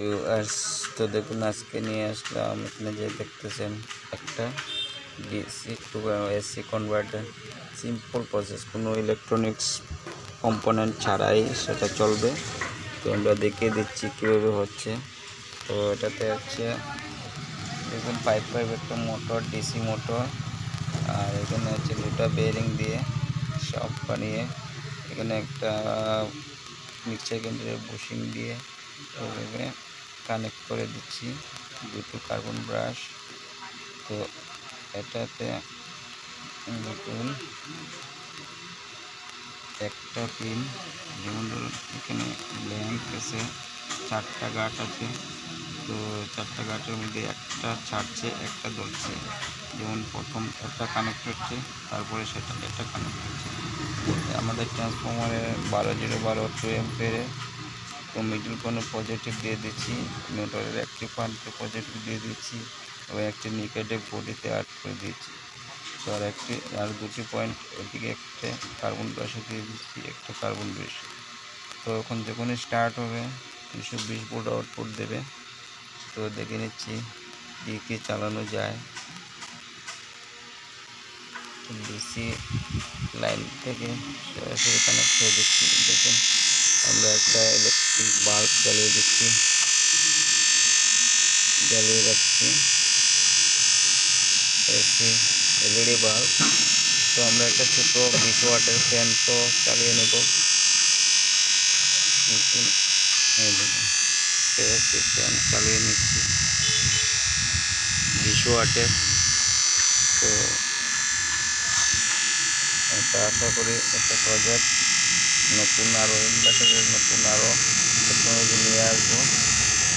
Viewers, তো দেখুন আজকে নিয়ে আসলাম এখানে যে দেখতেছেন একটা DC to AC converter. Simple process, কোনো ইলেকট্রনিক্স কম্পোনেন্ট ছাড়াই সেটা চলবে। তো আমরা দেখিয়ে দিচ্ছি কীভাবে হচ্ছে। তো এটাতে হচ্ছে দেখুন পাইপ একটা মোটর, ডিসি মোটর, আর এখানে হচ্ছে দুটো বেয়ারিং দিয়ে সব বানিয়ে এখানে একটা মিক্সার গ্রাইন্ডারের বুশিং দিয়ে এভাবে কানেক্ট করে দিচ্ছি দুটো কার্বন ব্রাশ। তো এটাতে নতুন একটা পিন, যেমন ধরুন এখানে ল্যাম্প আছে, 4টা গাঁট আছে। তো 4টা গাঁটের মধ্যে একটা ছাড়ছে, একটা ধরছে। যেমন প্রথম একটা কানেক্ট হচ্ছে, তারপরে সেটা একটা কানেক্ট হচ্ছে। আমাদের ট্রান্সফরমারে 12-0-12 2 এম্পিয়ারে। তো মিডল কোনো পজিটিভ দিয়ে দিচ্ছি, মোটরের একটি প্রান্তে পজিটিভ দিয়ে দিচ্ছি এবং একটি নেগেটিভ বডিতে অ্যাড করে দিচ্ছি। তো আর দুটি পয়েন্ট এদিকে একটা কার্বন ব্রাশে দিয়ে দিচ্ছি, একটা কার্বন ব্রাশ। তো এখন যখনই স্টার্ট হবে 320 ভোল্ট আউটপুট দেবে। তো দেখে নিচ্ছি কি চালানো যায়। ডিসি লাইন থেকে সরাসরি কানেক্ট করে দিচ্ছি। দেখুন আমরা একটা ইলেকট্রিক বাল্ব জ্বালিয়ে দিচ্ছি, জ্বালিয়ে রাখছি এসি এলইডি বাল্ব। তো আমরা একটা ছোট 20 ওয়াটের ফ্যান তো চালিয়ে নেব। এসি ফ্যান চালিয়ে নিচ্ছি 20 ওয়াটের। তো এটা আশা করি একটা প্রজেক্ট নতুন আরও ইনভার্টারের নতুন আরও টেকনোলজি নিয়ে আসবো।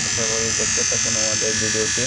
আশা করি দেখতে থাকুন আমাদের ভিডিওটি।